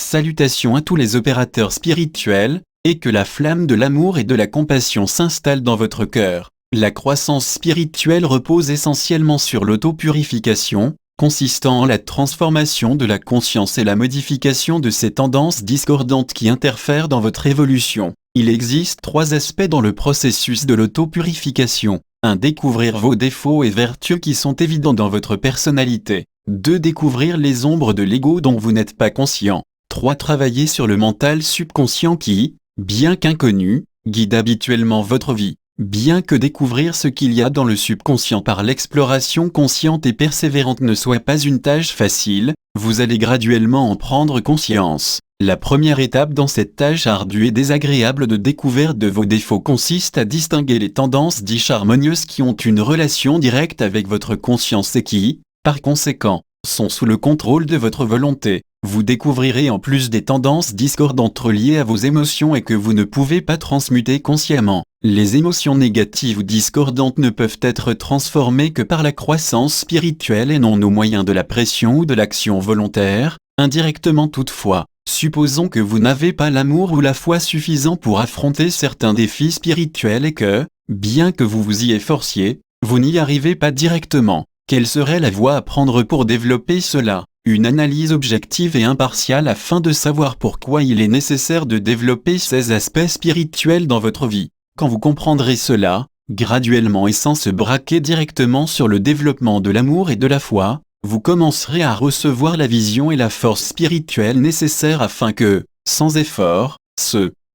Salutations à tous les opérateurs spirituels, et que la flamme de l'amour et de la compassion s'installe dans votre cœur. La croissance spirituelle repose essentiellement sur l'autopurification, consistant en la transformation de la conscience et la modification de ces tendances discordantes qui interfèrent dans votre évolution. Il existe 3 aspects dans le processus de l'autopurification. 1. Découvrir vos défauts et vertus qui sont évidents dans votre personnalité. 2. Découvrir les ombres de l'ego dont vous n'êtes pas conscient. 3. Travailler sur le mental subconscient qui, bien qu'inconnu, guide habituellement votre vie. Bien que découvrir ce qu'il y a dans le subconscient par l'exploration consciente et persévérante ne soit pas une tâche facile, vous allez graduellement en prendre conscience. La première étape dans cette tâche ardue et désagréable de découverte de vos défauts consiste à distinguer les tendances disharmonieuses qui ont une relation directe avec votre conscience et qui, par conséquent, sont sous le contrôle de votre volonté. Vous découvrirez en plus des tendances discordantes reliées à vos émotions et que vous ne pouvez pas transmuter consciemment. Les émotions négatives ou discordantes ne peuvent être transformées que par la croissance spirituelle et non au moyen de la pression ou de l'action volontaire, indirectement toutefois. Supposons que vous n'avez pas l'amour ou la foi suffisant pour affronter certains défis spirituels et que, bien que vous vous y efforciez, vous n'y arrivez pas directement. Quelle serait la voie à prendre pour développer cela ? Une analyse objective et impartiale afin de savoir pourquoi il est nécessaire de développer ces aspects spirituels dans votre vie. Quand vous comprendrez cela, graduellement et sans se braquer directement sur le développement de l'amour et de la foi, vous commencerez à recevoir la vision et la force spirituelle nécessaires afin que, sans effort,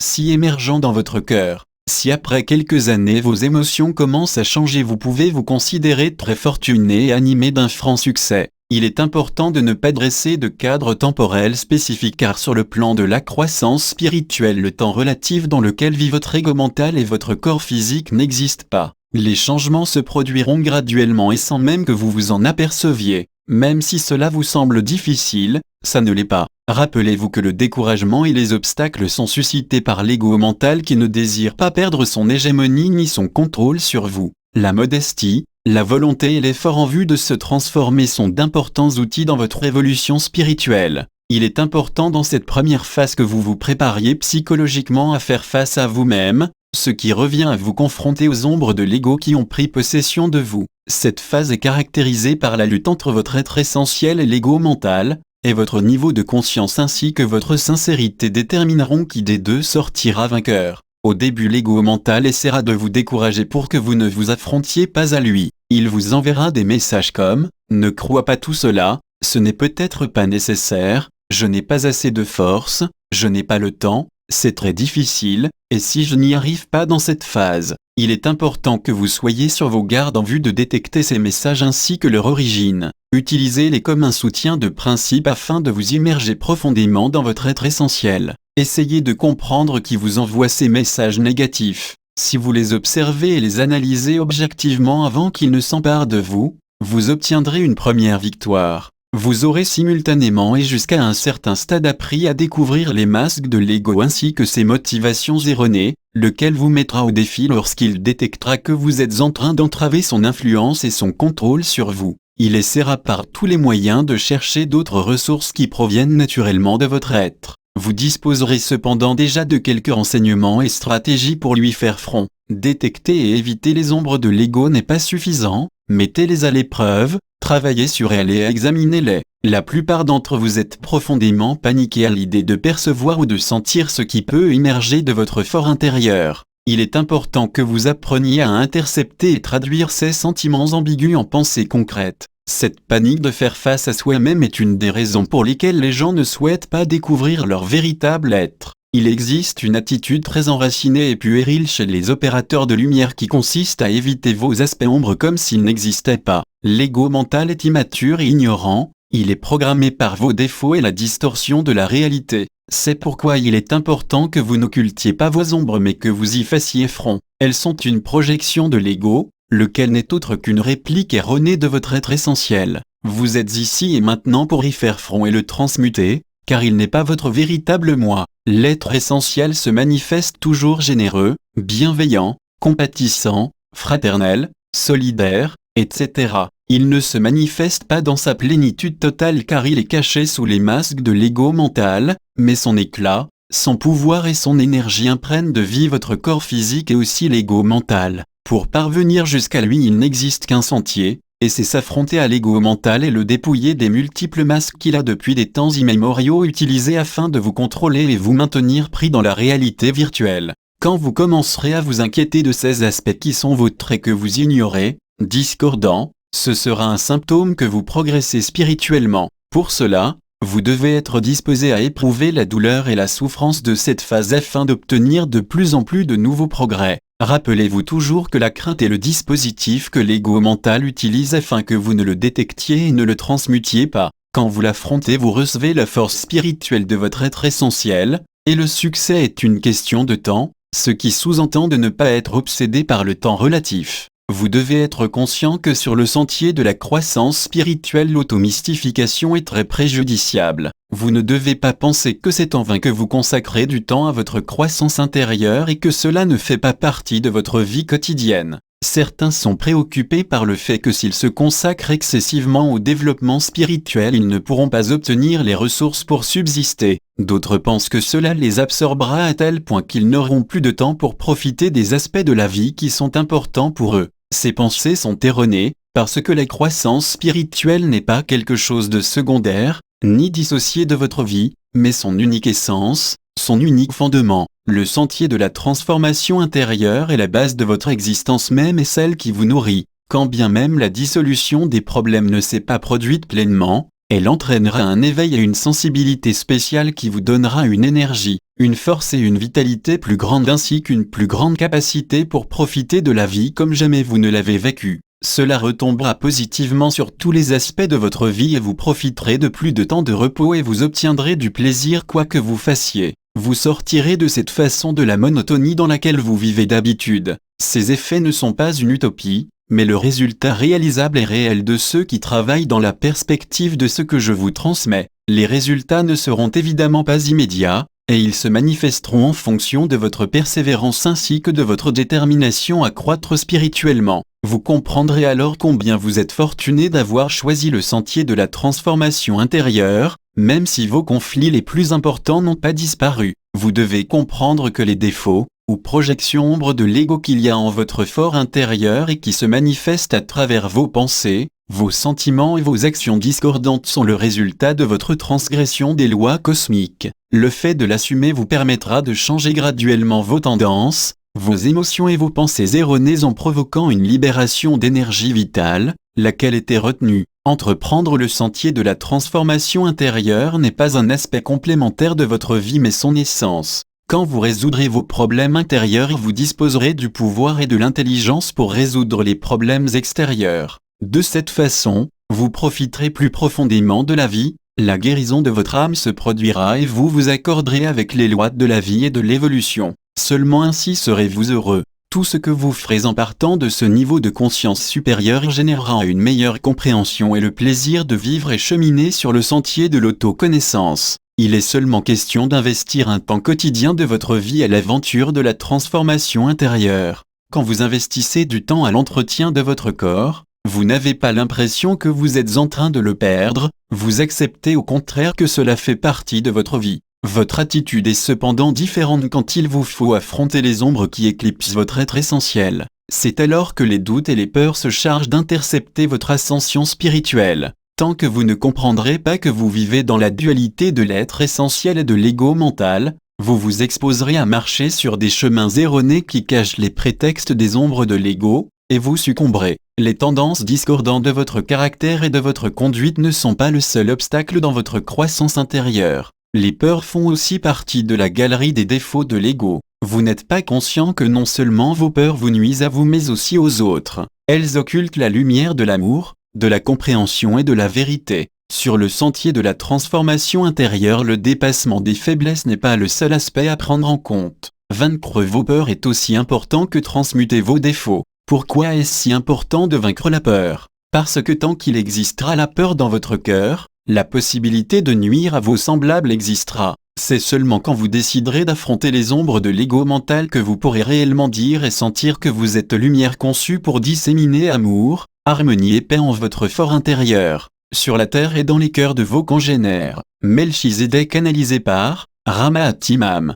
si émergeant dans votre cœur. Si après quelques années vos émotions commencent à changer, vous pouvez vous considérer très fortuné et animé d'un franc succès. Il est important de ne pas dresser de cadre temporel spécifique car sur le plan de la croissance spirituelle, le temps relatif dans lequel vit votre ego mental et votre corps physique n'existe pas. Les changements se produiront graduellement et sans même que vous vous en aperceviez. Même si cela vous semble difficile, ça ne l'est pas. Rappelez-vous que le découragement et les obstacles sont suscités par l'ego mental qui ne désire pas perdre son hégémonie ni son contrôle sur vous. La modestie, la volonté et l'effort en vue de se transformer sont d'importants outils dans votre évolution spirituelle. Il est important dans cette première phase que vous vous prépariez psychologiquement à faire face à vous-même, ce qui revient à vous confronter aux ombres de l'ego qui ont pris possession de vous. Cette phase est caractérisée par la lutte entre votre être essentiel et l'ego mental, et votre niveau de conscience ainsi que votre sincérité détermineront qui des deux sortira vainqueur. Au début, l'ego mental essaiera de vous décourager pour que vous ne vous affrontiez pas à lui. Il vous enverra des messages comme « Ne crois pas tout cela, ce n'est peut-être pas nécessaire, je n'ai pas assez de force, je n'ai pas le temps, c'est très difficile, et si je n'y arrive pas dans cette phase ?» Il est important que vous soyez sur vos gardes en vue de détecter ces messages ainsi que leur origine. Utilisez-les comme un soutien de principe afin de vous immerger profondément dans votre être essentiel. Essayez de comprendre qui vous envoie ces messages négatifs. Si vous les observez et les analysez objectivement avant qu'ils ne s'emparent de vous, vous obtiendrez une première victoire. Vous aurez simultanément et jusqu'à un certain stade appris à découvrir les masques de l'ego ainsi que ses motivations erronées, lequel vous mettra au défi lorsqu'il détectera que vous êtes en train d'entraver son influence et son contrôle sur vous. Il essaiera par tous les moyens de chercher d'autres ressources qui proviennent naturellement de votre être. Vous disposerez cependant déjà de quelques renseignements et stratégies pour lui faire front. Détecter et éviter les ombres de l'ego n'est pas suffisant, mettez-les à l'épreuve, travaillez sur elles et examinez-les. La plupart d'entre vous êtes profondément paniqués à l'idée de percevoir ou de sentir ce qui peut émerger de votre fort intérieur. Il est important que vous appreniez à intercepter et traduire ces sentiments ambigus en pensées concrètes. Cette panique de faire face à soi-même est une des raisons pour lesquelles les gens ne souhaitent pas découvrir leur véritable être. Il existe une attitude très enracinée et puérile chez les opérateurs de lumière qui consiste à éviter vos aspects ombres comme s'ils n'existaient pas. L'ego mental est immature et ignorant, il est programmé par vos défauts et la distorsion de la réalité. C'est pourquoi il est important que vous n'occultiez pas vos ombres mais que vous y fassiez front. Elles sont une projection de l'ego, lequel n'est autre qu'une réplique erronée de votre être essentiel. Vous êtes ici et maintenant pour y faire front et le transmuter, car il n'est pas votre véritable moi. L'être essentiel se manifeste toujours généreux, bienveillant, compatissant, fraternel, solidaire, etc. Il ne se manifeste pas dans sa plénitude totale car il est caché sous les masques de l'ego mental, mais son éclat, son pouvoir et son énergie imprègnent de vie votre corps physique et aussi l'ego mental. Pour parvenir jusqu'à lui, il n'existe qu'un sentier, et c'est s'affronter à l'ego mental et le dépouiller des multiples masques qu'il a depuis des temps immémoriaux utilisés afin de vous contrôler et vous maintenir pris dans la réalité virtuelle. Quand vous commencerez à vous inquiéter de ces aspects qui sont vos traits que vous ignorez, discordants, ce sera un symptôme que vous progressez spirituellement. Pour cela, vous devez être disposé à éprouver la douleur et la souffrance de cette phase afin d'obtenir de plus en plus de nouveaux progrès. Rappelez-vous toujours que la crainte est le dispositif que l'ego mental utilise afin que vous ne le détectiez et ne le transmutiez pas. Quand vous l'affrontez, vous recevez la force spirituelle de votre être essentiel, et le succès est une question de temps, ce qui sous-entend de ne pas être obsédé par le temps relatif. Vous devez être conscient que sur le sentier de la croissance spirituelle, l'automystification est très préjudiciable. Vous ne devez pas penser que c'est en vain que vous consacrez du temps à votre croissance intérieure et que cela ne fait pas partie de votre vie quotidienne. Certains sont préoccupés par le fait que s'ils se consacrent excessivement au développement spirituel, ils ne pourront pas obtenir les ressources pour subsister. D'autres pensent que cela les absorbera à tel point qu'ils n'auront plus de temps pour profiter des aspects de la vie qui sont importants pour eux. Ces pensées sont erronées, parce que la croissance spirituelle n'est pas quelque chose de secondaire, ni dissocié de votre vie, mais son unique essence, son unique fondement. Le sentier de la transformation intérieure est la base de votre existence même et celle qui vous nourrit. Quand bien même la dissolution des problèmes ne s'est pas produite pleinement, elle entraînera un éveil et une sensibilité spéciale qui vous donnera une énergie, une force et une vitalité plus grandes ainsi qu'une plus grande capacité pour profiter de la vie comme jamais vous ne l'avez vécue. Cela retombera positivement sur tous les aspects de votre vie et vous profiterez de plus de temps de repos et vous obtiendrez du plaisir quoi que vous fassiez. Vous sortirez de cette façon de la monotonie dans laquelle vous vivez d'habitude. Ces effets ne sont pas une utopie, mais le résultat réalisable et réel de ceux qui travaillent dans la perspective de ce que je vous transmets. Les résultats ne seront évidemment pas immédiats, et ils se manifesteront en fonction de votre persévérance ainsi que de votre détermination à croître spirituellement. Vous comprendrez alors combien vous êtes fortuné d'avoir choisi le sentier de la transformation intérieure, même si vos conflits les plus importants n'ont pas disparu. Vous devez comprendre que les défauts, ou projections ombres de l'ego qu'il y a en votre fort intérieur et qui se manifestent à travers vos pensées, vos sentiments et vos actions discordantes sont le résultat de votre transgression des lois cosmiques. Le fait de l'assumer vous permettra de changer graduellement vos tendances, vos émotions et vos pensées erronées en provoquant une libération d'énergie vitale, laquelle était retenue. Entreprendre le sentier de la transformation intérieure n'est pas un aspect complémentaire de votre vie mais son essence. Quand vous résoudrez vos problèmes intérieurs, vous disposerez du pouvoir et de l'intelligence pour résoudre les problèmes extérieurs. De cette façon, vous profiterez plus profondément de la vie, la guérison de votre âme se produira et vous vous accorderez avec les lois de la vie et de l'évolution. Seulement ainsi serez-vous heureux. Tout ce que vous ferez en partant de ce niveau de conscience supérieure générera une meilleure compréhension et le plaisir de vivre et cheminer sur le sentier de l'autoconnaissance. Il est seulement question d'investir un temps quotidien de votre vie à l'aventure de la transformation intérieure. Quand vous investissez du temps à l'entretien de votre corps, vous n'avez pas l'impression que vous êtes en train de le perdre, vous acceptez au contraire que cela fait partie de votre vie. Votre attitude est cependant différente quand il vous faut affronter les ombres qui éclipsent votre être essentiel. C'est alors que les doutes et les peurs se chargent d'intercepter votre ascension spirituelle. Tant que vous ne comprendrez pas que vous vivez dans la dualité de l'être essentiel et de l'ego mental, vous vous exposerez à marcher sur des chemins erronés qui cachent les prétextes des ombres de l'ego, et vous succomberez. Les tendances discordantes de votre caractère et de votre conduite ne sont pas le seul obstacle dans votre croissance intérieure. Les peurs font aussi partie de la galerie des défauts de l'ego. Vous n'êtes pas conscient que non seulement vos peurs vous nuisent à vous mais aussi aux autres. Elles occultent la lumière de l'amour, de la compréhension et de la vérité. Sur le sentier de la transformation intérieure, le dépassement des faiblesses n'est pas le seul aspect à prendre en compte. Vaincre vos peurs est aussi important que transmuter vos défauts. Pourquoi est-ce si important de vaincre la peur? Parce que tant qu'il existera la peur dans votre cœur, la possibilité de nuire à vos semblables existera. C'est seulement quand vous déciderez d'affronter les ombres de l'ego mental que vous pourrez réellement dire et sentir que vous êtes lumière conçue pour disséminer amour, harmonie et paix en votre fort intérieur, sur la terre et dans les cœurs de vos congénères. Melchizedek analysé par Rama At Imam.